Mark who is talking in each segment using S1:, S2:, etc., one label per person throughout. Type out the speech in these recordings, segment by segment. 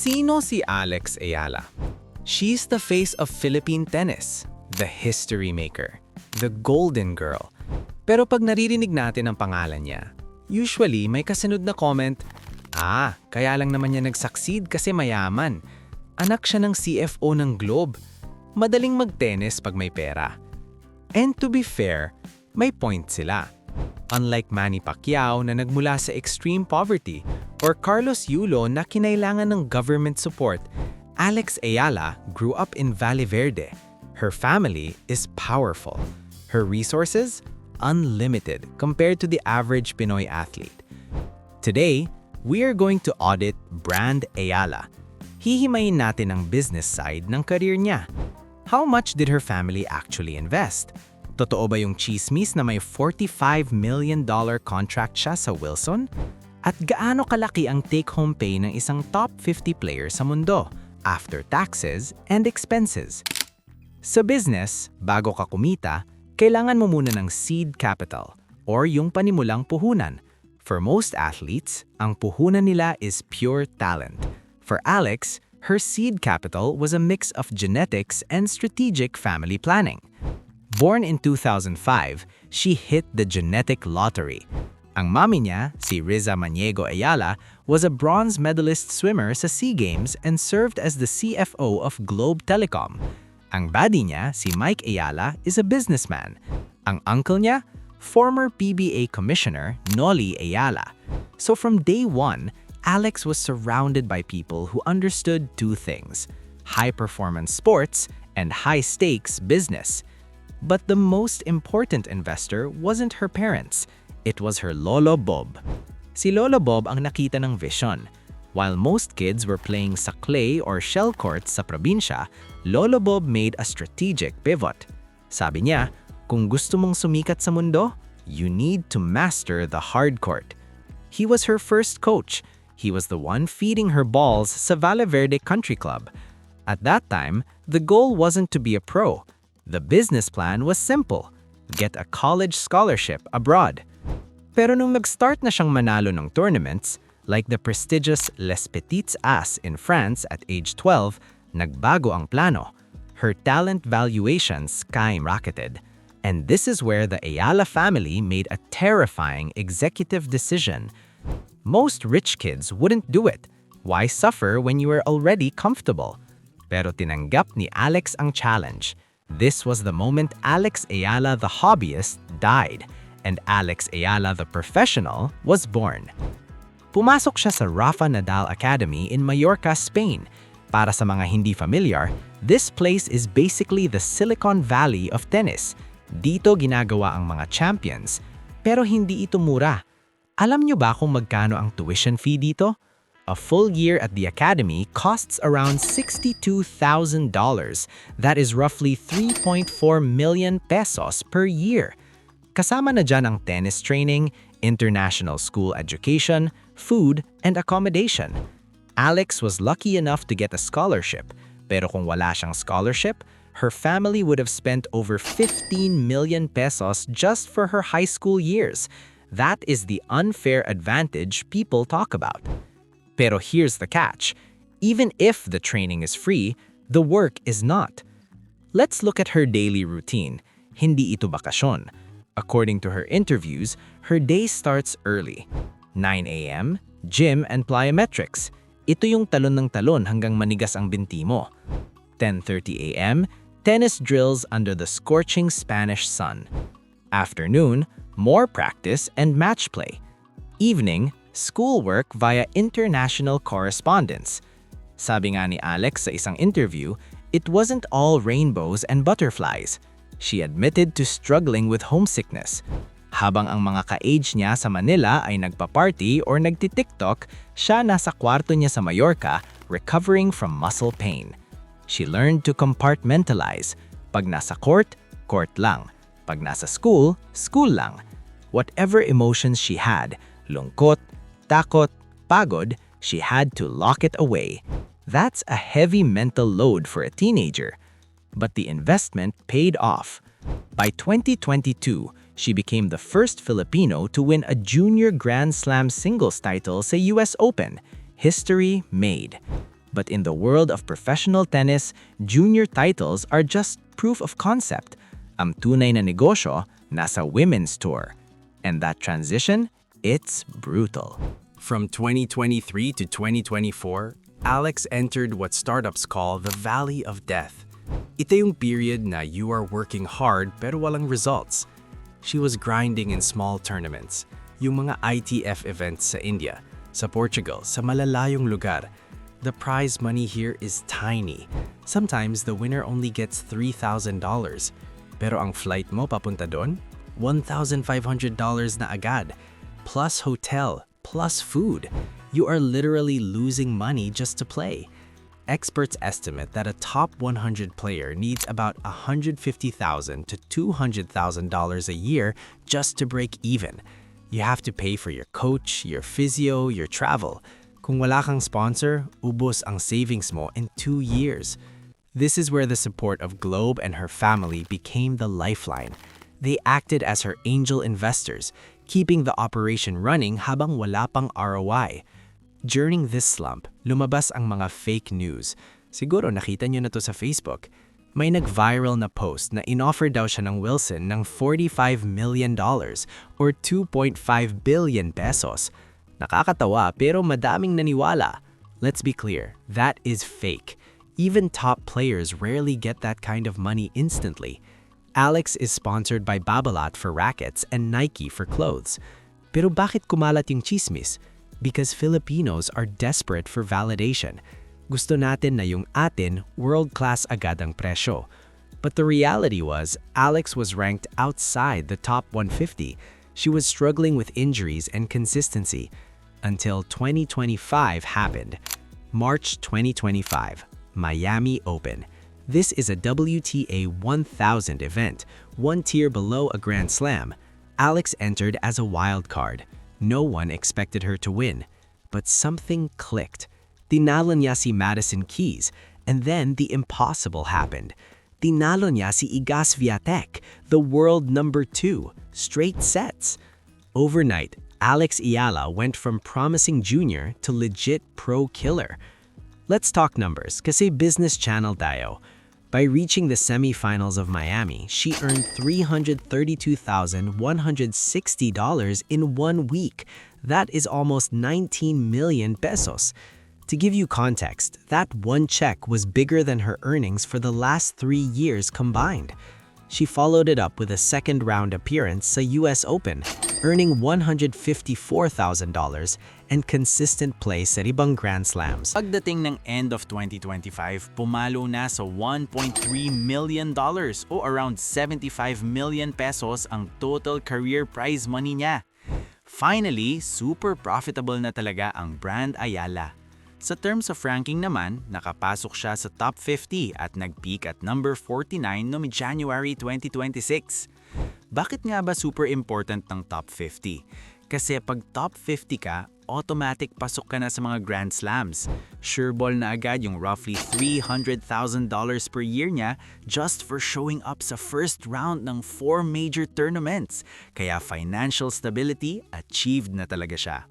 S1: Sino si Alex Ayala? She's the face of Philippine tennis, the history maker, the golden girl. Pero pag naririnig natin ang pangalan niya, usually may kasunod na comment, kaya lang naman niya nag-succeed kasi mayaman. Anak siya ng CFO ng Globe. Madaling mag-tennis pag may pera. And to be fair, may point sila. Unlike Manny Pacquiao na nagmula sa extreme poverty or Carlos Yulo na kinailangan ng government support, Alex Ayala grew up in Valle Verde. Her family is powerful. Her resources, unlimited compared to the average Pinoy athlete. Today, we are going to audit Brand Ayala. Hihimayin natin ang business side ng career niya. How much did her family actually invest? Totoo ba yung chismis na may $45 million contract siya sa Wilson? At gaano kalaki ang take-home pay ng isang top 50 player sa mundo after taxes and expenses? Sa business, bago ka kumita, kailangan mo muna ng seed capital or yung panimulang puhunan. For most athletes, ang puhunan nila is pure talent. For Alex, her seed capital was a mix of genetics and strategic family planning. Born in 2005, she hit the genetic lottery. Ang mami niya, si Riza Maniego Ayala, was a bronze medalist swimmer sa SEA Games and served as the CFO of Globe Telecom. Ang baddie niya, si Mike Ayala, is a businessman. Ang uncle niya, former PBA commissioner Noli Ayala. So from day one, Alex was surrounded by people who understood two things: high-performance sports and high-stakes business. But the most important investor wasn't her parents. It was her Lolo Bob. Si Lolo Bob ang nakita ng vision. While most kids were playing sa clay or shell courts sa probinsya, Lolo Bob made a strategic pivot. Sabi niya, kung gusto mong sumikat sa mundo, you need to master the hard court. He was her first coach. He was the one feeding her balls sa Valle Verde Country Club. At that time, the goal wasn't to be a pro. The business plan was simple: get a college scholarship abroad. Pero nung nag-start na siyang manalo ng tournaments, like the prestigious Les Petites As in France at age 12, nagbago ang plano. Her talent valuation skyrocketed. And this is where the Ayala family made a terrifying executive decision. Most rich kids wouldn't do it. Why suffer when you are already comfortable? Pero tinanggap ni Alex ang challenge. This was the moment Alex Ayala the hobbyist died, and Alex Ayala the professional was born. Pumasok siya sa Rafa Nadal Academy in Mallorca, Spain. Para sa mga hindi familiar, this place is basically the Silicon Valley of tennis. Dito ginagawa ang mga champions, pero hindi ito mura. Alam niyo ba kung magkano ang tuition fee dito? A full year at the academy costs around $62,000. That is roughly 3.4 million pesos per year. Kasama na dyan ang tennis training, international school education, food, and accommodation. Alex was lucky enough to get a scholarship, pero kung wala siyang scholarship, her family would have spent over 15 million pesos just for her high school years. That is the unfair advantage people talk about. Pero here's the catch. Even if the training is free, the work is not. Let's look at her daily routine. Hindi ito bakasyon. According to her interviews, her day starts early. 9 a.m., gym and plyometrics. Ito yung talon ng talon hanggang manigas ang binti mo. 10:30 a.m., tennis drills under the scorching Spanish sun. Afternoon, more practice and match play. Evening, schoolwork via international correspondence. Sabi nga ni Alex sa isang interview, it wasn't all rainbows and butterflies. She admitted to struggling with homesickness. Habang ang mga ka-age niya sa Manila ay nagpa-party or nagti-TikTok, siya nasa kwarto niya sa Mallorca recovering from muscle pain. She learned to compartmentalize. Pag nasa court, court lang. Pag nasa school, school lang. Whatever emotions she had, lungkot, takot, pagod, she had to lock it away. That's a heavy mental load for a teenager. But the investment paid off. By 2022, she became the first Filipino to win a junior Grand Slam singles title sa US Open. History made.
S2: But in the world of professional tennis, junior titles are just proof of concept. Ang tunay na negosyo nasa women's tour. And that transition, it's brutal.
S1: From 2023 to 2024, Alex entered what startups call the Valley of Death. Ito yung period na you are working hard pero walang results. She was grinding in small tournaments, yung mga ITF events sa India, sa Portugal, sa malalayong lugar. The prize money here is tiny. Sometimes the winner only gets $3,000. Pero ang flight mo papunta doon, $1,500 na agad. Plus hotel, plus food. You are literally losing money just to play. Experts estimate that a top 100 player needs about $150,000 to $200,000 a year just to break even. You have to pay for your coach, your physio, your travel. Kung wala kang sponsor, ubos ang savings mo in 2 years. This is where the support of Globe and her family became the lifeline. They acted as her angel investors, keeping the operation running habang wala pang ROI. During this slump, lumabas ang mga fake news. Siguro nakita niyo na to sa Facebook. May nag-viral na post na inoffer daw siya ng Wilson ng $45 million or 2.5 billion pesos. Nakakatawa pero madaming naniwala. Let's be clear, that is fake. Even top players rarely get that kind of money instantly. Alex is sponsored by Babolat for rackets and Nike for clothes. Pero bakit kumalat yung chismis? Because Filipinos are desperate for validation. Gusto natin na yung atin world-class agad ang presyo. But the reality was, Alex was ranked outside the top 150. She was struggling with injuries and consistency. Until 2025 happened. March 2025, Miami Open. This is a WTA 1000 event, one tier below a Grand Slam. Alex entered as a wild card. No one expected her to win. But something clicked. Tinalo niya si Madison Keys, and then the impossible happened. Tinalo niya si Iga Swiatek, the world number 2, straight sets. Overnight, Alex Ayala went from promising junior to legit pro killer. Let's talk numbers, kasi business channel tayo. By reaching the semifinals of Miami, she earned $332,160 in 1 week. That is almost 19 million pesos. To give you context, that one check was bigger than her earnings for the last 3 years combined. She followed it up with a second-round appearance sa US Open, earning $154,000 and consistent play sa ibang Grand Slams.
S3: Pagdating ng end of 2025, pumalo na sa $1.3 million o around 75 million pesos ang total career prize money niya. Finally, super profitable na talaga ang brand Ayala. Sa terms of ranking naman, nakapasok siya sa top 50 at nag-peak at number 49 noong January 2026. Bakit nga ba super important ng top 50? Kasi pag top 50 ka, automatic pasok ka na sa mga Grand Slams. Sureball na agad yung roughly $300,000 per year niya just for showing up sa first round ng 4 major tournaments. Kaya financial stability achieved na talaga siya.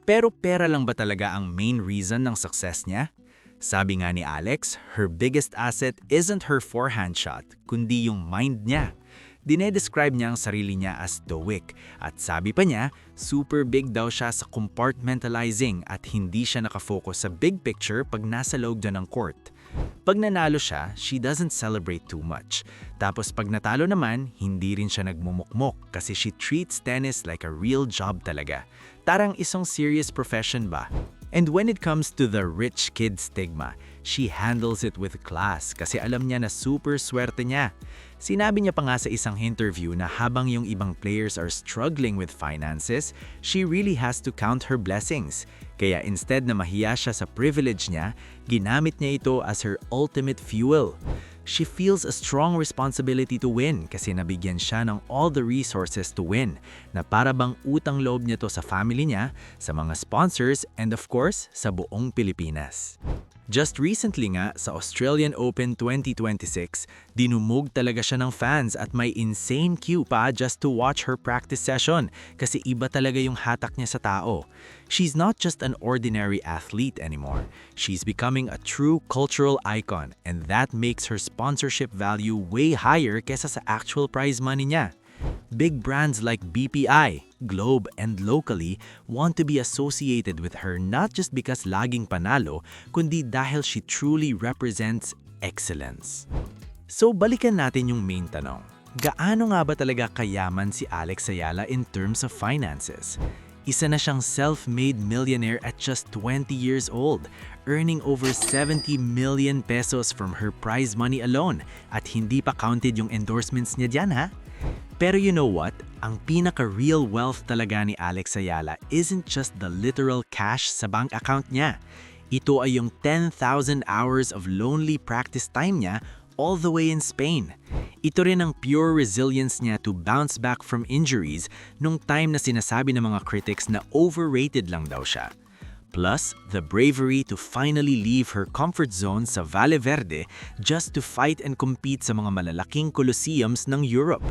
S3: Pero pera lang ba talaga ang main reason ng success niya? Sabi nga ni Alex, her biggest asset isn't her forehand shot, kundi yung mind niya. Dinedescribe niya ang sarili niya as stoic at sabi pa niya, super big daw siya sa compartmentalizing at hindi siya nakafocus sa big picture pag nasa loob doon ng court. Pag nanalo siya, she doesn't celebrate too much. Tapos pag natalo naman, hindi rin siya nagmumukmok kasi she treats tennis like a real job talaga. Tarang isang serious profession ba? And when it comes to the rich kid stigma, she handles it with class kasi alam niya na super swerte niya. Sinabi niya pa nga sa isang interview na habang yung ibang players are struggling with finances, she really has to count her blessings. Kaya instead na mahiya siya sa privilege niya, ginamit niya ito as her ultimate fuel. She feels a strong responsibility to win kasi nabigyan siya ng all the resources to win na para bang utang loob niya to sa family niya, sa mga sponsors, and of course, sa buong Pilipinas.
S2: Just recently nga, sa Australian Open 2026, dinumog talaga siya ng fans at may insane queue pa just to watch her practice session kasi iba talaga yung hatak niya sa tao. She's not just an ordinary athlete anymore. She's becoming a true cultural icon and that makes her sponsorship value way higher kesa sa actual prize money niya. Big brands like BPI, Globe, and locally want to be associated with her not just because laging panalo, kundi dahil she truly represents excellence. So balikan natin yung main tanong. Gaano nga ba talaga kayaman si Alex Ayala in terms of finances? Isa na siyang self-made millionaire at just 20 years old, earning over 70 million pesos from her prize money alone at hindi pa counted yung endorsements niya dyan ha? Pero you know what? Ang pinaka-real wealth talaga ni Alex Ayala isn't just the literal cash sa bank account niya. Ito ay yung 10,000 hours of lonely practice time niya all the way in Spain. Ito rin ang pure resilience niya to bounce back from injuries nung time na sinasabi ng mga critics na overrated lang daw siya. Plus, the bravery to finally leave her comfort zone sa Valle Verde just to fight and compete sa mga malalaking coliseums ng Europe.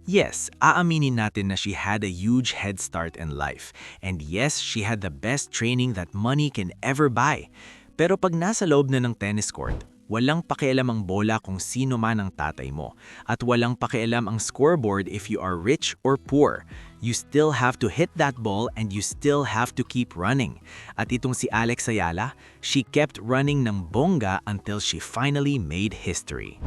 S2: Yes, aaminin natin na she had a huge head start in life. And yes, she had the best training that money can ever buy. Pero pag nasa loob na ng tennis court, walang pakialam ang bola kung sino man ang tatay mo. At walang pakialam ang scoreboard if you are rich or poor. You still have to hit that ball and you still have to keep running. At itong si Alex Ayala, she kept running ng bongga until she finally made history.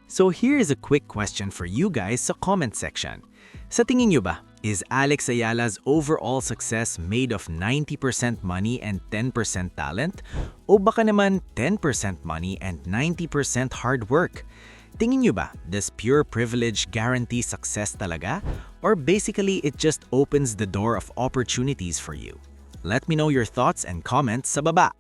S2: So here is a quick question for you guys sa comment section. Sa tingin nyo ba, is Alex Ayala's overall success made of 90% money and 10% talent? O baka naman 10% money and 90% hard work? Tingin nyo ba, does pure privilege guarantee success talaga? Or basically it just opens the door of opportunities for you? Let me know your thoughts and comments sa baba.